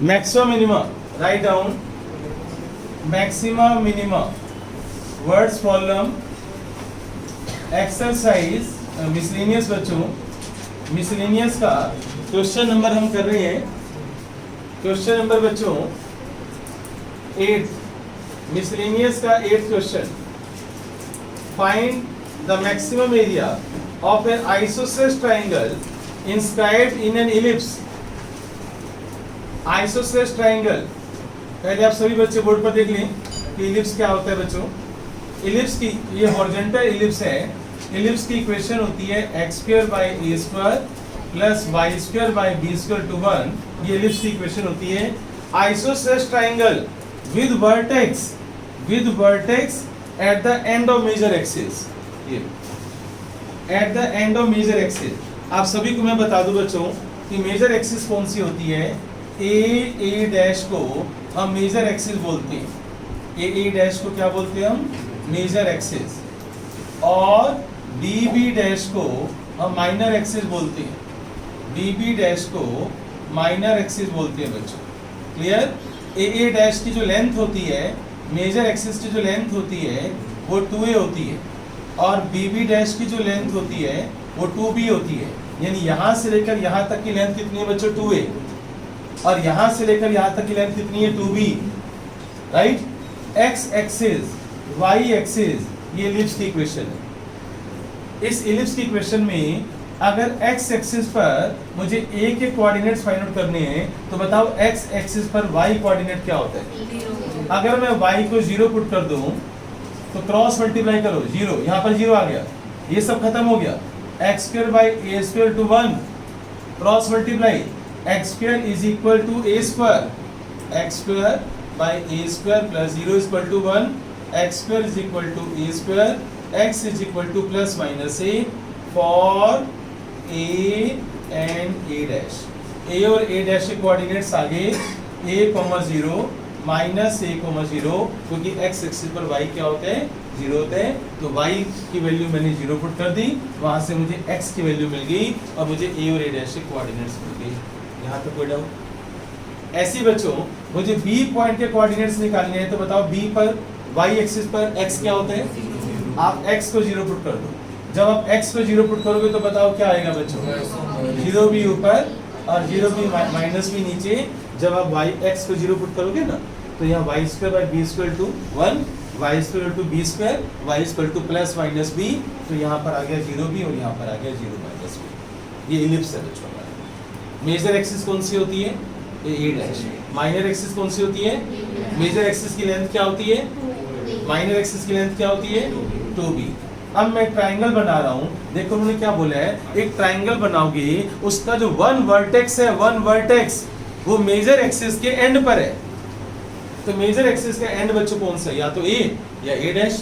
Maxima minima, write down maxima minima, words problem exercise miscellaneous. बच्चों miscellaneous का question number हम कर रहे हैं, क्वेश्चन नंबर बच्चों 8, मिसलेनियस का 8th question. Find the maximum area of N isosceles triangle inscribed in an ellipse. Isosceles triangle, पहले आप सभी बच्चे बोर्ड पर देख लें कि इलिप्स क्या होता है बच्चों। इलिप्स की, ये हॉरिजॉन्टल इलिप्स है, इलिप्स की इक्वेशन होती है x square by a square plus y square by b square to 1। ये इलिप्स की इक्वेशन होती है। Isosceles triangle with vertex at the end of major axis, ये at the end of major axis. आप सभी को मैं बता दूं बच्चों कि मेजर एक्सिस कौन सी होती है। ए डैश को हम मेजर एक्सिस बोलते हैं, ए डैश को क्या बोलते हैं हम, मेजर एक्सिस, और बी डैश को हम माइनर एक्सिस बोलते हैं, बी डैश को माइनर एक्सिस बोलते हैं बच्चों। क्लियर। ए डैश की जो लेंथ होती है, मेजर एक्सिस की जो लेंथ होती है वो 2a होती है, और बी डैश की जो लेंथ होती है वो 2b होती है। यानी यहां से लेकर यहां तक की लेंथ कितनी है बच्चों, 2a, और यहां से लेकर यहां तक की लेंथ कितनी है, 2b, right. x axis, y axis, ये इलिप्स की इक्वेशन है। इस इलिप्स की इक्वेशन में अगर x एक्सिस पर मुझे a के कोऑर्डिनेट्स फाइंड आउट करने हैं तो बताओ x एक्सिस पर y कोऑर्डिनेट क्या होता है। अगर मैं y को 0 पुट कर दूं तो क्रॉस मल्टीप्लाई करो, 0, यहाँ पर 0 आ गया, ये सब खत्म हो गया। x square by a square to 1, cross multiply, x square is equal to a square, x square by a square plus 0 is equal to 1, x square is equal to a square, x is equal to plus minus a for a and a dash. a और a dash के coordinates आगे a, 0 minus a, 0, क्योंकि x axis पर y क्या होते हैं, 0 होते हैं। तो y की वैल्यू मैंने 0 पुट कर दी, वहां से मुझे x की वैल्यू मिल गई और मुझे a और a डैश के कोऑर्डिनेट्स मिल गए। यहाँ तक कोई डाउट। ऐसे बच्चों मुझे b पॉइंट के कोऑर्डिनेट्स निकालने हैं, तो बताओ b पर, y एक्सिस पर x क्या होता है। आप x को 0 पुट कर दो। जब आप x को 0 पुट करोगे तो बताओ क्या आएगा बच्चों, 0 भी ऊपर और 0 भी माइनस भी नीचे। जब आप x को 0 पुट करोगे ना तो यहाँ y square by b square to 1, y square to b square, y square to plus minus b, तो यहाँ पर आ गया 0 b और यहाँ पर आ गया 0 माइनस b। ये इलिप्स है बच्चों हमारा। मेजर एक्सिस कौन सी होती है, ए डैश। माइनर एक्सिस कौन सी होती है, मेजर एक्सिस की लेंथ क्या होती है, माइनर एक्सिस की लेंथ क्या होती है, 2b। अब मैं ट्राइंगल बना रहा हूँ, देखो उन्होंने क्या बोला है, एक ट्राइंगल बनाओगे उसका जो वन वर्टेक्स है, वन वर्टेक्स वो मेजर एक्सिस के एंड पर है। तो मेजर एक्सिस का एंड बच्चों कौन सा है, या तो a या a डैश,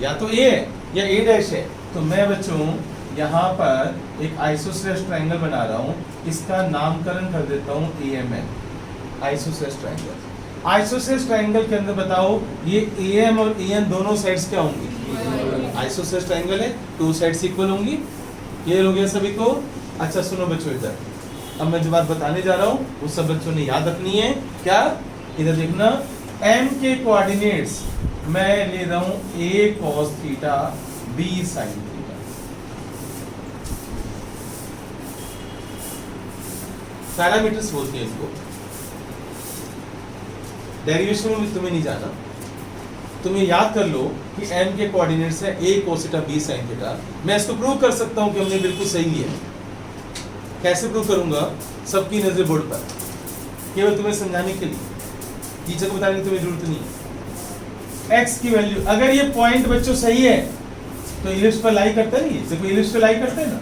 या तो a है या a डैश है। तो मैं बच्चों यहाँ पर एक आइसोसेलेस ट्राइंगल बना रहा हूँ, इसका नामकरण कर देता हूँ AMN, isosceles triangle. Isosceles triangle के अंदर बताओ ये AM और AN दोनों साइड्स क्या होंगी, आइसोसेलेस ट्राइंगल है, 2 साइड्स इक्वल होंगी। क्लियर हो गया सभी को। अच्छा सुनो बच्चों, इधर अब मैं जो बात बताने जा रहा हूँ वो सब बच्चों ने याद रखनी है। क्या, इधर देखना, m के कोऑर्डिनेट्स मैं ले रहा हूँ a cos theta, b sin theta. Parameters बोलते हैं इसको, डेरिवेशन में तुम्हें नहीं जाना, तुम्हें याद कर लो कि m के कोऑर्डिनेट्स है a cos theta, b sin theta. मैं इसको प्रूव कर सकता हूँ कि हमने बिल्कुल सही लिया। कैसे प्रूव करूंगा, सबकी नजर बोर्ड पर, केवल तुम्हें समझाने के लिए, टीचर को बताने की तुम्हें जरूरत नहीं है। x की वैल्यू, अगर ये पॉइंट बच्चों सही है तो इलिप्स पर लाई करता है, नहीं देखो इलिप्स पर लाई करते हैं ना,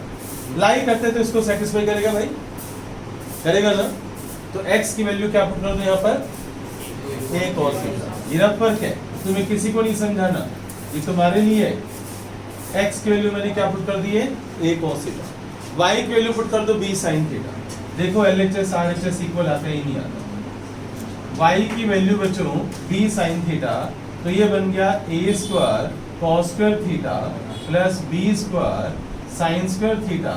लाई करते हैं तो इसको सेटिस्फाई करेगा भाई, करेगा ना। तो x की वैल्यू क्या पुट कर दो यहाँ पर, a cos थीटा। ये फर्क है, तुम्हें किसी को नहीं समझाना, ये तुम्हारे लिए है। x की वैल्यू मैंने क्या पुट कर दी है, a cos थीटा। y की वैल्यू पुट कर दो b sin थीटा। देखो LHS RHS इक्वल आता ही नहीं आता। y की वैल्यू बच्चों b sin थीटा, तो ये बन गया a square cos square theta plus b square sin square theta,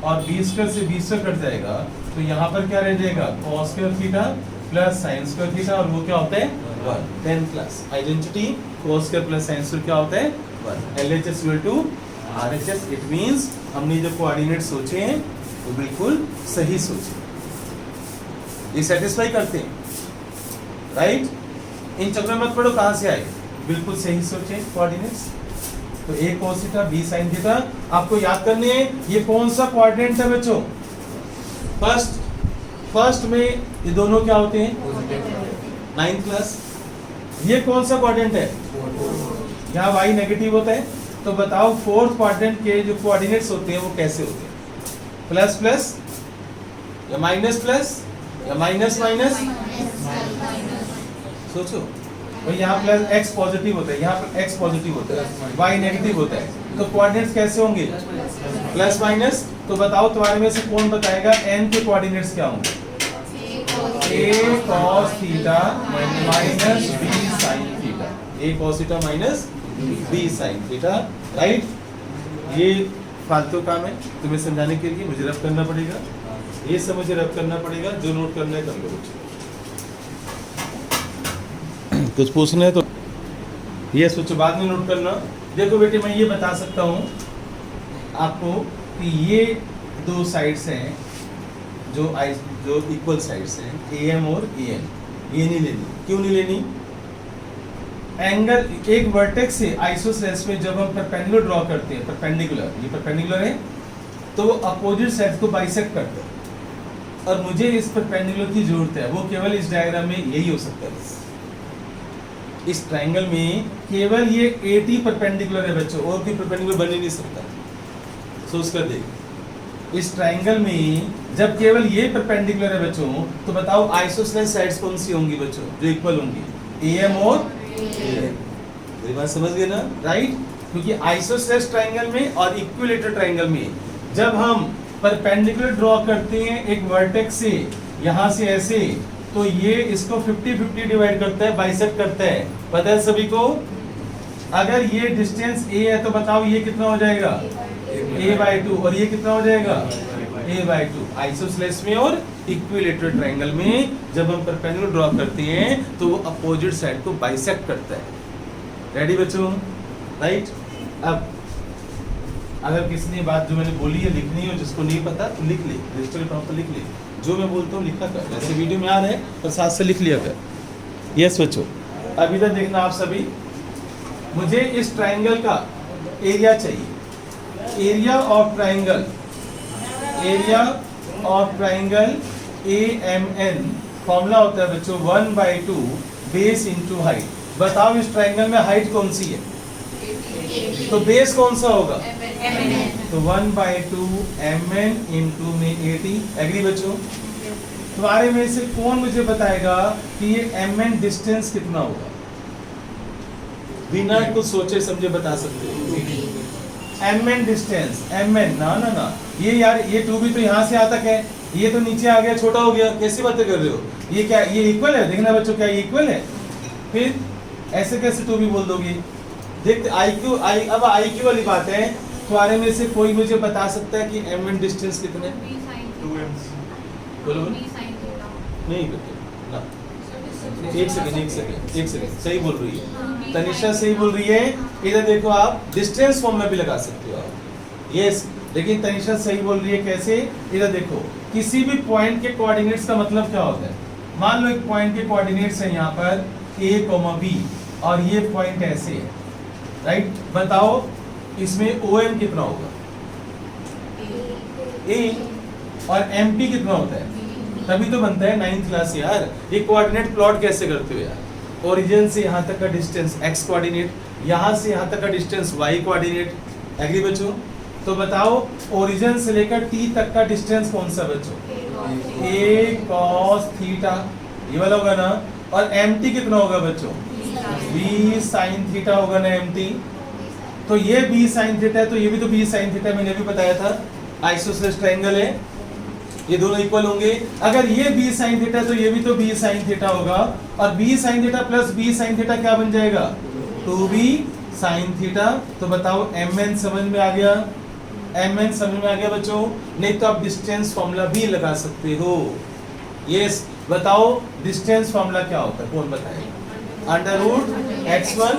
और b स्क्वायर से b स्क्वायर कट जाएगा तो यहाँ पर क्या रह जाएगा, cos square theta plus sine square theta, और वो क्या होता है 1। 10 class identity cos square plus sine square क्या होता है 1। LHS equal to RHS। It means हमने जो कोऑर्डिनेट सोचे हैं वो बिल्कुल सही सोचे, ये सेटिस्फाई करते हैं, राइट। इन चक्कर मत पड़ो कहां से आए, बिल्कुल सही सोचे कोऑर्डिनेट्स। तो a cos theta b sin theta आपको याद करने हैं। ये कौन सा कोऑर्डिनेट है बच्चों, फर्स्ट में ये दोनों क्या होते हैं 9th क्लास। ये कौन सा क्वाड्रेंट है, यहाँ y नेगेटिव होता है। तो बताओ फोर्थ क्वाड्रेंट के जो कोऑर्डिनेट्स होते हैं वो कैसे होते हैं, प्लस प्लस या माइनस प्लस या माइनस माइनस। सोचो भाई, यहाँ प्लस x पॉजिटिव होता है, यहाँ पर x पॉजिटिव होता है, y नेगेटिव होता है, तो कोऑर्डिनेट्स कैसे होंगे प्लस माइनस। तो बताओ तुम्हारे में से कौन बताएगा n के कोऑर्डिनेट्स क्या होंगे, a cos theta minus b sin theta, a cos theta minus b sin theta, right. ये फालतू काम है तुम्हें समझाने के लिए, मुझे रब करना पड़ेगा, ये सब मुझे रब करना पड़ेगा, जो नोट करना है कर लो। कुछ पूछना है तो ये सोचो, बाद में नोट करना। देखो बेटे, मैं ये बता सकता हूँ आपको कि ये दो साइड्स हैं जो इक्वल साइड्स हैं, AM और AN, ये नहीं लेनी। क्यों नहीं लेनी, एंगल एक वर्टेक्स से आइसोसेलेस में जब हम परपेंडिकुलर ड्रॉ करते हैं, परपेंडिकुलर, ये परपेंडिकुलर है तो वो अपोजिट साइड को बाइसेक्ट करता है, और मुझे इस परपेंडिकुलर की जरूरत है, वो केवल इस डायग्राम में यही हो सकता है। इस ट्रायंगल में केवल ये AT परपेंडिकुलर है बच्चों, और कोई परपेंडिकुलर बन ही नहीं सकता। सोच कर देख, इस ट्रायंगल में जब केवल ये परपेंडिकुलर है बच्चों, तो बताओ आइसोसेलेस साइड्स कौन सी होंगी बच्चों जो इक्वल होंगी, AM और AN। मेरी बात समझ गए ना, राइट। क्योंकि आइसोसेलेस ट्रायंगल में और इक्विलेटरल ट्रायंगल में जब हम परपेंडिकुलर ड्रॉ करते हैं एक वर्टेक्स से, यहाँ से ऐसे, तो ये इसको 50-50 डिवाइड करता है, बाइसेक्ट करता है, पता है सभी को। अगर ये डिस्टेंस a है तो बताओ ये कितना हो जाएगा a/2, और ये कितना हो जाएगा a/2। आइसोसेलेस में और इक्विलेटरल ट्रायंगल में जब हम परपेंडिकुलर ड्रॉ करते हैं तो वो अपोजिट साइड को बाइसेक्ट करता है। रेडी बच्चों, राइट। अब अगर किसी ने बात जो मैंने बोली है लिखनी हो, जिसको नहीं पता तो लिख ले, रजिस्टर पर लिख ले, जो मैं बोलता हूँ लिखा कर, जैसे वीडियो में आ रहा है और साथ से लिख लिया कर। यस बच्चों, अब इधर देखना आप सभी, मुझे इस ट्रायंगल का एरिया चाहिए, area of triangle, area of triangle AMN। Formula होता है बच्चों 1/2 बेस इंटू हाइट। बताओ इस ट्रायंगल में हाइट कौन सी है, तो बेस कौन सा होगा, तो 1/2 MN इंटू में 80। एग्री बच्चों, तुम्हारे में से कौन मुझे बताएगा कि ये MN डिस्टेंस कितना होगा, बिना कुछ सोचे समझे बता सकते हो। MN डिस्टेंस, MN ना ये यार, ये 2B तो यहाँ से यहाँ तक है, ये तो नीचे आ गया, छोटा हो गया, कैसी बातें कर रहे हो। ये क्या, ये इक्वल है, देखना बच्चों क्या ये इक्वल है, फिर ऐसे कैसे 2B बोल दोगे। देखते अब IQ वाली बात है, तुम्हारे में से कोई मुझे बता सकता है कि MN डिस्टेंस कितने है? 2M। बोलो नहीं बेटे ना, एक सेकंड सही बोल रही है तनिषा, सही बोल रही है। इधर देखो, आप डिस्टेंस फॉर्म में भी लगा सकते हो आप, यस, लेकिन तनिषा सही बोल रही है। कैसे, इधर देखो, किसी भी पॉइंट के कोऑर्डिनेट्स का मतलब क्या होता है। मान लो एक पॉइंट के कोऑर्डिनेट्स है यहाँ पर A, B, और ये पॉइंट ऐसे है, राइट। बताओ इसमें OM कितना होगा, A, और MP कितना होता है, तभी तो बनता है 9th क्लास यार। ये कोऑर्डिनेट प्लॉट कैसे करते हो यार, ओरिजिन से यहाँ तक का डिस्टेंस x कोऑर्डिनेट, यहाँ से यहाँ तक का डिस्टेंस y कोऑर्डिनेट। एग्री बच्चों, तो बताओ ओरिजिन से लेकर t तक का डिस्टेंस कौन सा बच्चों, a cos थीटा, ये वाला होगा ना। और mt कितना होगा बच्चों, b sin थीटा होगा ना mt। तो ये b sin थीटा है, तो ये भी तो b sin थीटा, मैंने भी बताया था, आइसोसेलेस ट्रायंगल है, ये दोनों इक्वल होंगे। अगर ये b sin थीटा तो ये भी तो b sin थीटा होगा, और b sin theta plus b sin theta क्या बन जाएगा, 2b sin थीटा। तो बताओ mn समझ में आ गया, mn समझ में आ गया बच्चों। नहीं तो आप डिस्टेंस फॉर्मूला भी लगा सकते हो, यस बताओ डिस्टेंस फॉर्मूला क्या होता है, कौन बताएगा? Under root x1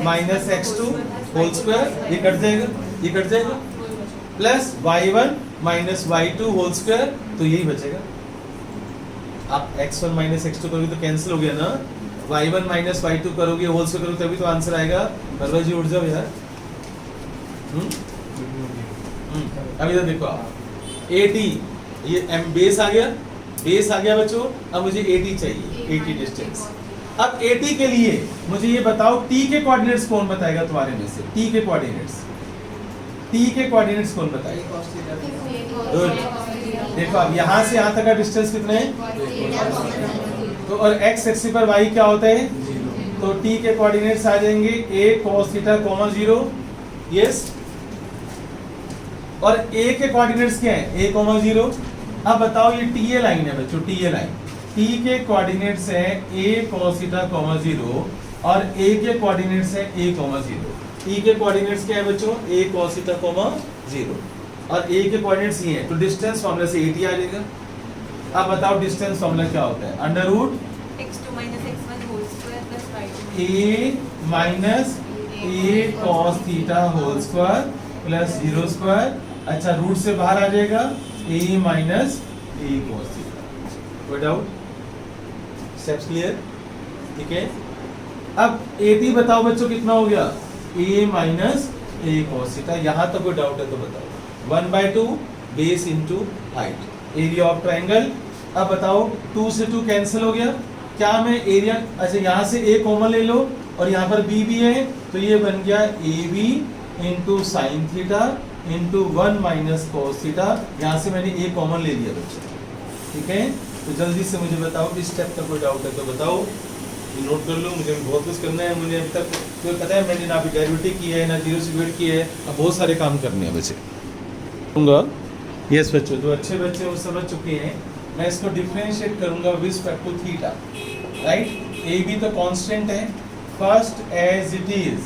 minus x2 whole square, ये कट जाएगा, ये कट जाएगा, plus y1 minus y2 whole square, तो यही बचेगा। आप x1 माइनस x2 करोगे तो कैंसिल हो गया ना, y1 माइनस y2 करोगे होल स्क्वायर करोगे तभी तो आंसर आएगा। परवा जी उठ जाओ यार। अभी तो देखो आप 80 ये m बेस आ गया, बेस आ गया बच्चों। अब मुझे 80 चाहिए, 80 डिस्टेंस। अब 80 के लिए मुझे ये बताओ t के कोऑर्डिनेट्स कौन बताएगा तुम्हारे में से? t के कोऑर्डिनेट्स, t के कोऑर्डिनेट्स कौन बताएगा? गुड। देखो अब यहाँ से यहाँ तक का डिस्टेंस कितने हैं? तो और x एक्सिस पर y क्या होता है? तो t के कोऑर्डिनेट्स आ जाएंगे a cos थीटा, 0। यस। और a के कोऑर्डिनेट्स क्या है? a, 0। अब बताओ ये TA लाइन है बच्चों, TA लाइन, t के कोऑर्डिनेट्स है a cos थीटा, 0 और a के कोऑर्डिनेट्स है a, 0। t के कोऑर्डिनेट्स क्या है बच्चों? a cos थीटा, 0 और a के कोऑर्डिनेट्स ये है, तो डिस्टेंस फॉर्मूला से 80 आ जाएगा। अब बताओ डिस्टेंस फॉर्मूला क्या होता है? Under root x2 minus x1 whole square plus y2 a minus a cos theta whole square plus 0 square. अच्छा रूट से बाहर आ जाएगा a minus a cos theta. कोई डाउट? Steps clear? ठीक है। अब 80 बताओ बच्चों कितना हो गया? a minus a cos theta. यहाँ तक कोई डाउट है तो बताओ। 1/2 base into height, area of triangle. अब बताओ 2 से 2 कैंसिल हो गया, क्या मैं एरिया, अच्छा यहाँ से a कॉमन ले लो और यहाँ पर b भी है, तो ये बन गया ab into sine theta into 1 minus cos theta. यहाँ से मैंने a कॉमन ले लिया बच्चों। ठीक है, तो जल्दी से मुझे बताओ इस स्टेप का कोई डाउट है तो बताओ, नोट कर लो। मुझे बहुत कुछ करना है, मुझे अभी तक तो पता है मैंने ना अभी डेरिवेटिव की है ना जीरो से डिवाइड की है, अब बहुत सारे काम करने हैं बच्चे। यस बच्चों, तो अच्छे बच्चे वो समझ चुके हैं। मैं इसको डिफरेंशिएट करूंगा with respect to theta, right. A b तो कांस्टेंट है, first as it is,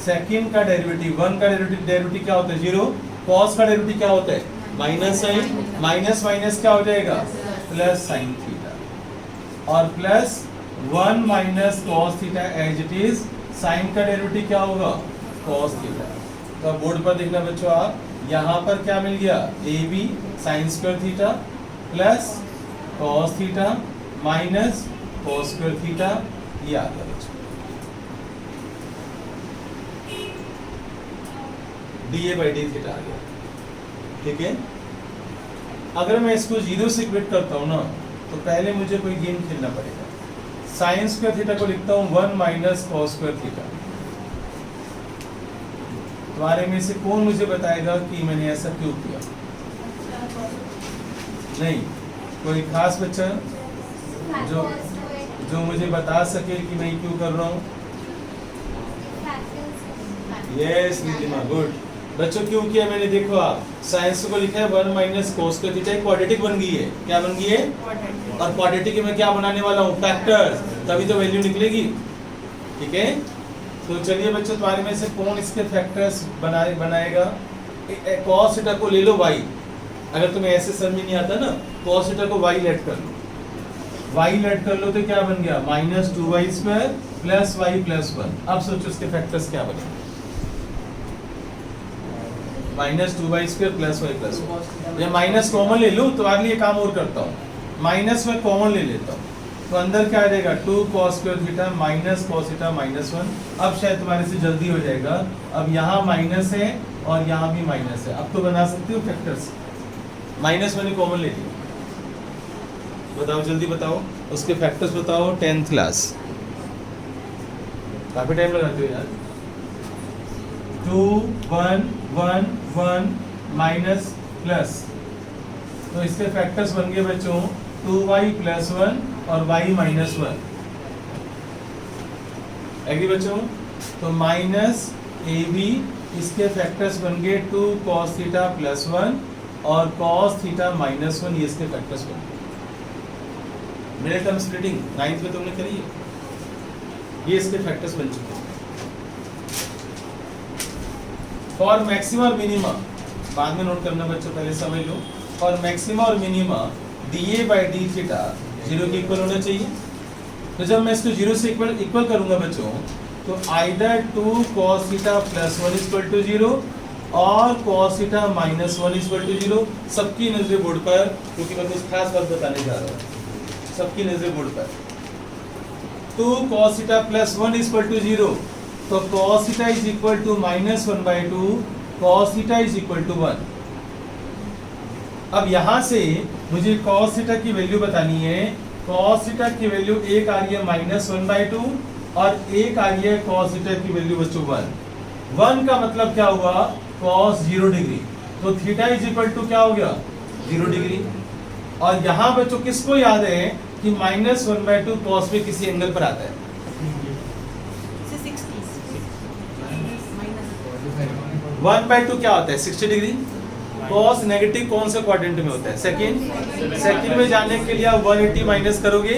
second का डेरिवेटिव, 1 का डेरिवेटिव क्या होता है? 0। कॉस का डेरिवेटिव क्या होता है? माइनस साइन, माइनस माइनस क्या हो जाएगा? प्लस साइन थीटा और plus 1 minus cos theta as it is. Sine का डेरिवेटिव क्या होगा? Cos theta. तो बोर्ड पर देखना बच्चों आप, यहाँ पर क्या मिल गया? A b sine square theta plus cos theta minus cos square theta, ये आ गया बच्चों। D a by d theta आ गया। ठीक है, अगर मैं इसको 0 से इक्वेट करता हूँ ना, तो पहले मुझे कोई गेम खेलना पड़ेगा। साइन स्क्वायर थीटा को लिखता हूँ 1 माइनस कॉस स्क्वायर थीटा। तुम्हारे में से कौन मुझे बताएगा कि मैंने ऐसा क्यों किया? नहीं, कोई खास बच्चा जो मुझे बता सके कि मैं क्यों कर रहा हूँ? Yes Nitima, good. बच्चों क्यों किया मैंने? देखो आप साइंस को लिखा है 1 माइनस कोस का थीटा, क्वाड्रेटिक बन गई है। क्या बन गई है? और क्वाड्रेटिक में क्या बनाने वाला हूँ? फैक्टर्स, तभी तो वैल्यू निकलेगी। ठीक है, तो चलिए बच्चों, तुम्हारे में से कौन इसके फैक्टर्स बनाएगा? कॉस थीटा को ले लो y, अगर तुम्हें ऐसे समझ में नहीं आता ना, कॉस थीटा को y लेट कर लो, y लेट कर लो तो क्या बन गया? Minus 2y square plus y plus 1। अब सोचो इसके फैक्टर्स क्या बने? Minus 2y square plus y plus 1। या माइनस कॉमन ले लो, तो आगे ये काम और करता हूँ, माइनस में कॉमन ले लेता हूँ, तो अंदर क्या आ जाएगा? 2 cos square theta minus cos theta minus 1। अब शायद तुम्हारे से जल्दी हो जाएगा। अब यहाँ माइनस है और यहाँ भी माइनस है, अब तो बना सकते हो फैक्टर्स। माइनस मैंने कॉमन ले लिया, बताओ जल्दी बताओ उसके फैक्टर्स बताओ। 10th क्लास, काफी टाइम लगाते हो यार। 2 1 1 1 माइनस प्लस, तो इसके फैक्टर्स बन गए बच्चों 2y प्लस 1 और y माइनस 1। एग्री बच्चों? तो माइनस ए बी, इसके फैक्टर्स बन गए 2 cos थीटा प्लस 1 और cos थीटा माइनस 1, ये इसके फैक्टर्स बन गए। मेरे टर्म स्प्लिटिंग 9th में तुमने करी है, ये इसके फैक्टर्स बन चुके हैं। फॉर मैक्सिमा और मिनिमा बाद में नोट करना बच्चों, पहले समझ लो। और मैक्सिमा और minima dA by d theta 0 के इक्वल होना चाहिए। तो जब मैं इसको 0 से इक्वल करूंगा बच्चों, तो either 2 cos theta plus 1 equal to 0 और cos theta minus 1 equal to 0। सबकी नजर बोर्ड पर, क्योंकि मैं कुछ खास बात बताने जा रहा हूँ। सबकी नजर बोर्ड पर 2 cos theta plus 1 equal to 0, तो cos theta is equal to minus 1/2 cos theta is equal to 1। अब यहाँ से मुझे cos थीटा की वैल्यू बतानी है। cos थीटा की वैल्यू एक आ रही है माइनस 1/2 और एक आ रही है cos थीटा की वैल्यू बच्चों 1 का मतलब क्या हुआ, cos 0 डिग्री। तो थीटा इज इक्वल टू क्या हो गया, 0 डिग्री। और यहाँ बच्चों किसको याद है कि माइनस 1/2 cos में किसी एंगल पर आता है। 1/2 क्या होता है, 60 डिग्री। cos नेगेटिव कौन से क्वाड्रेंट में होता है, सेकंड में जाने के लिए आप 180 माइनस करोगे,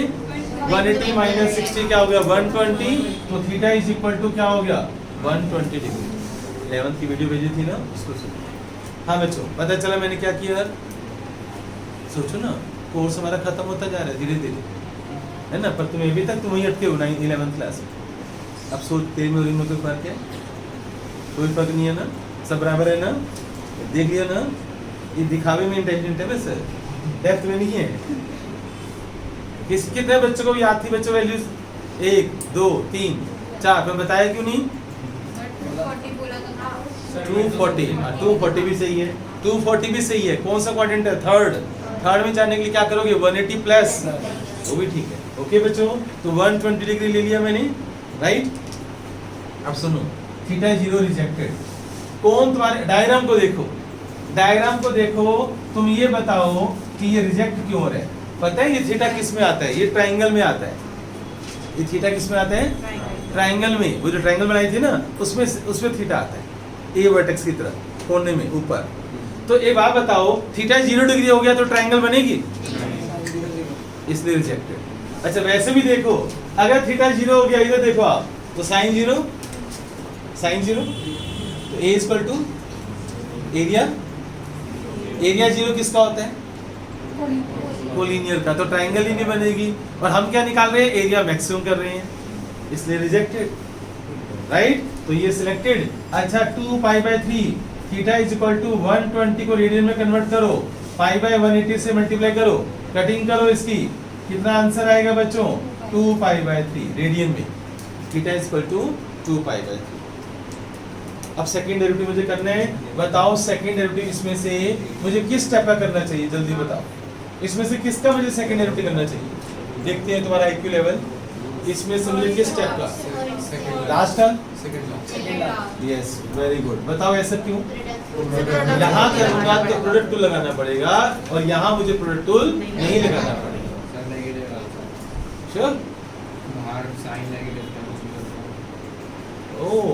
180 माइनस 60 क्या हो गया, 120। तो थीटा इज इक्वल टू क्या हो गया, 120 डिग्री। 11th की वीडियो भेजी थी ना, उसको सुनो। हाँ बच्चों, पता चला मैंने क्या किया। सोचो ना, कोर्स हमारा खत्म होता जा रहा है धीरे धीरे, है ना। पर तुम अभी तक तुम वहीं अटके हो 11th क्लास में। अब सोच, तेरे में और इनमें कोई फर्क है, कोई फर्क नहीं है ना, सब बराबर है ना। देख लिया ना, ये दिखावे में इंटेलिजेंट है वैसे, डेप्थ में नहीं है। कितने बच्चों को याद थी बच्चों वैल्यूज, 1 2 3 4, मैं बताया क्यों नहीं। 240 भी सही है, 240 भी सही है। कौन सा क्वाड्रेंट है, थर्ड में जाने के लिए क्या करोगे, 180 प्लस, वो भी ठीक है। ओके बच्चों, तो 120 डिग्री ले लिया मैंने, राइट। अब सुनो, थीटा 0 रिजेक्टेड। कौन तुम्हारे डायग्राम को देखो, डायग्राम को देखो, तुम ये बताओ कि ये रिजेक्ट क्यों हो रहा है। पता है ये थीटा किस में आता है, ये ट्रायंगल में आता है। ये थीटा किस में आता है, ट्रायंगल में। वो जो ट्रायंगल बनाई थी ना, उसमें थीटा आता है, ए वर्टेक्स की तरफ कोने में ऊपर। तो एक बात बताओ, थीटा 0 डिग्री हो गया तो ट्रायंगल बनेगी, इसलिए रिजेक्टेड। अच्छा वैसे भी देखो, अगर थीटा 0 हो गया, इधर देखो आप, तो साइन 0, तो ए इक्वल टू एरिया 0 किसका होता है, कोलिनियर का। तो ट्रायंगल ही नहीं बनेगी। और हम क्या निकाल रहे हैं, एरिया मैक्सिमम कर रहे हैं, इसलिए रिजेक्टेड, राइट। तो ये सिलेक्टेड। अच्छा 2π/3 थीटा इज इक्वल टू 120 को रेडियन में कन्वर्ट करो, π/180 से मल्टीप्लाई करो, कटिंग करो इसकी, कितना आंसर आएगा बच्चों, 2π/3 रेडियन में। Theta is equal to 2π/3। अब सेकंड डेरिवेटिव मुझे करना है। बताओ सेकंड डेरिवेटिव इसमें से मुझे किस टाइप का करना चाहिए, जल्दी बताओ। इसमें से किसका मुझे सेकंड डेरिवेटिव करना चाहिए, देखते हैं तुम्हारा IQ लेवल। इसमें से मुझे किस टाइप का, लास्ट का, यस वेरी गुड। बताओ ऐसा क्यों। यहाँ करूंगा तो प्रोडक्ट टूल लगाना पड़ेगा, और यहाँ मुझे प्रोडक्ट टूल नहीं लगाना पड़ेगा। श्योर। ओह,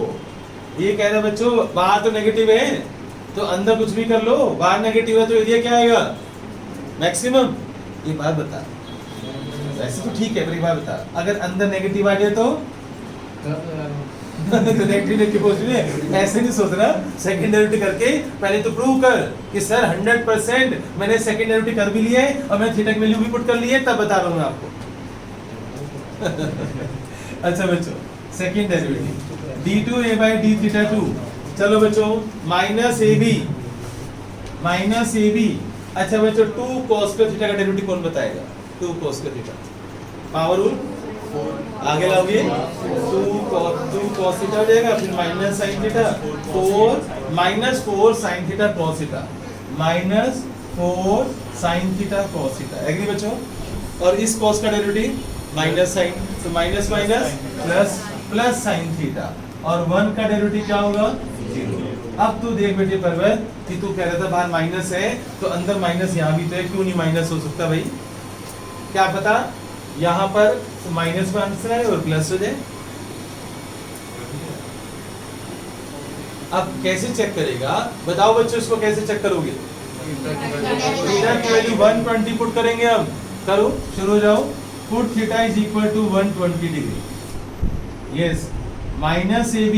ये कह रहे बच्चों, बाहर तो नेगेटिव है तो अंदर कुछ भी कर लो, बाहर नेगेटिव है तो एरिया क्या आएगा, मैक्सिमम। ये बात बता, ऐसे तो ठीक है, पर एक बात बता, अगर अंदर नेगेटिव आ जाए तो ऐसे नहीं सोचना। सेकंड डेरिवेटिव करके पहले तो प्रूव कर कि सर 100% मैंने सेकंड डेरिवेटिव कर भी लिया है और मैंने थीटा की वैल्यू भी पुट कर ली है, तब बता रहा हूँ मैं आपको। अच्छा बच्चों, सेकंड डेरिवेटिव d2a/d2। चलो बच्चों, -ab। अच्छा बच्चों, 2 cos का थीटा का डेरिवेटिव कौन बताएगा, 2 cos का थीटा, पावर रूल आगे लाओगे, 2 cos थीटा हो जाएगा, फिर minus sine theta, 4 sine theta cos theta, -4 sine theta cos theta. Agree बच्चों। और इस cos का डेरिवेटिव माइनस साइन, तो माइनस प्लस साइन थीटा, और 1 का डेरिवेटिव क्या होगा, 0। अब तू देख बेटे पर्वत कि तू कह रहा था बाहर माइनस है तो अंदर माइनस यहाँ भी तो है, क्यों नहीं माइनस हो सकता भाई, क्या पता यहाँ पर तो माइनस में आंसर है और प्लस हो जाए। अब कैसे चेक करेगा, बताओ बच्चों, इसको कैसे चेक करोगे। थीटा की वैल्यू 120 पुट करेंगे हम, करो, शुरू हो जाओ। Put theta is equal to 120 degree, yes, -ab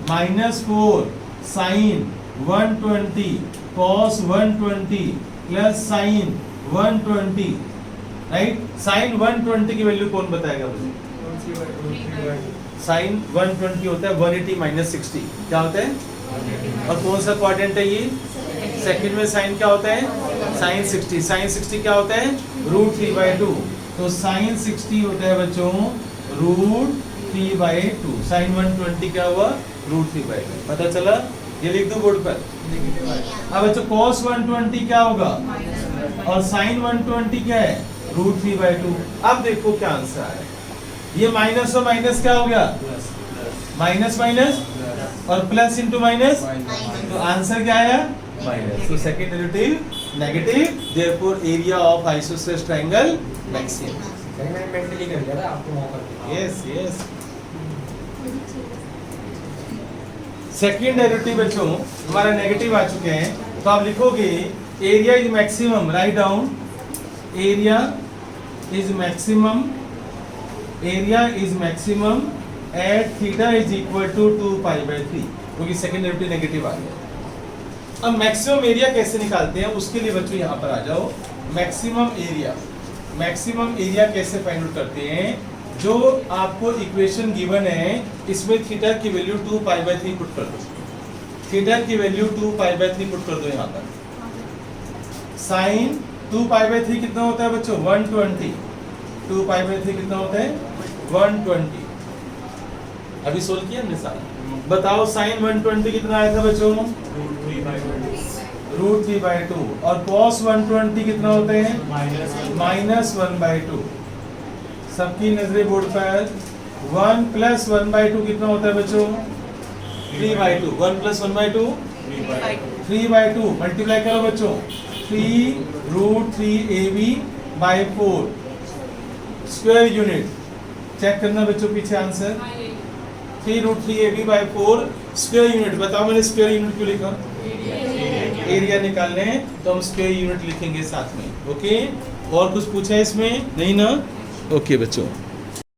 -4 sine 120 cos 120 plus sine 120 right. Sine 120 की वैल्यू कौन बताएगा मुझे? साइन 120 होता है 180 माइनस 60, क्या होता है? और कौन सा क्वाड्रेंट है ये? सेकंड में साइन क्या होता है? साइन 60। साइन 60 क्या होता है? √3/2। तो साइन 60 होता है बच्चों √3/2। साइन 120 क्या हुआ? √3/2। पता चला? ये लिख दो बोर्ड पर। अब बच्चों cos 120 क्या होगा? और साइन 120 क्या है? √3/2। अब देखो क्या आंसर आया। ये माइनस और माइनस क्या हो गया? माइनस माइनस और प्लस इंटू माइनस, तो आंसर क्या आया? माइनस। तो second derivative negative, therefore area of isosceles triangle maximum. मैंने मेंटली कर लिया था आपको मौका। Yes yes. सेकंड डेरिवेटिव बच्चों हमारा नेगेटिव आ चुके हैं, तो आप लिखोगे area is maximum, right down area is maximum, area is maximum at theta is equal to 2π/3, क्योंकि सेकंड डेरिवेटिव नेगेटिव आ गया। अब मैक्सिमम एरिया कैसे निकालते हैं उसके लिए बच्चों यहाँ पर आ जाओ। मैक्सिमम एरिया कैसे फाइंड आउट करते हैं? जो आपको इक्वेशन गिवन है इसमें थीटा की वैल्यू 2π/3 पुट कर दो। थीटा की वैल्यू 2π/3 पुट कर दो यहाँ पर। साइन 2π/3 कितना होता है बच्चों? 120। 2π/3 कितना होता है? 120। अभी सोल्व किया हमने सारा। बताओ साइन 120 कितना आया था बच्चों? √3/2। और cos 120 कितना होते हैं? -1/2। सबकी नजरें बोर्ड पर। 1 + 1/2 कितना होता है बच्चों? 3/2। 1 + 1/2 3/2। मल्टीप्लाई करो बच्चों। 3√3ab/4 square unit. चेक करना बच्चों पीछे आंसर। 3√3ab/4 square unit. बताओ मैंने स्क्वायर यूनिट क्यों लिखा? एरिया निकालने तो हम स्क्वायर यूनिट लिखेंगे साथ में। ओके, और कुछ पूछा है इसमें? नहीं ना? ओके बच्चों।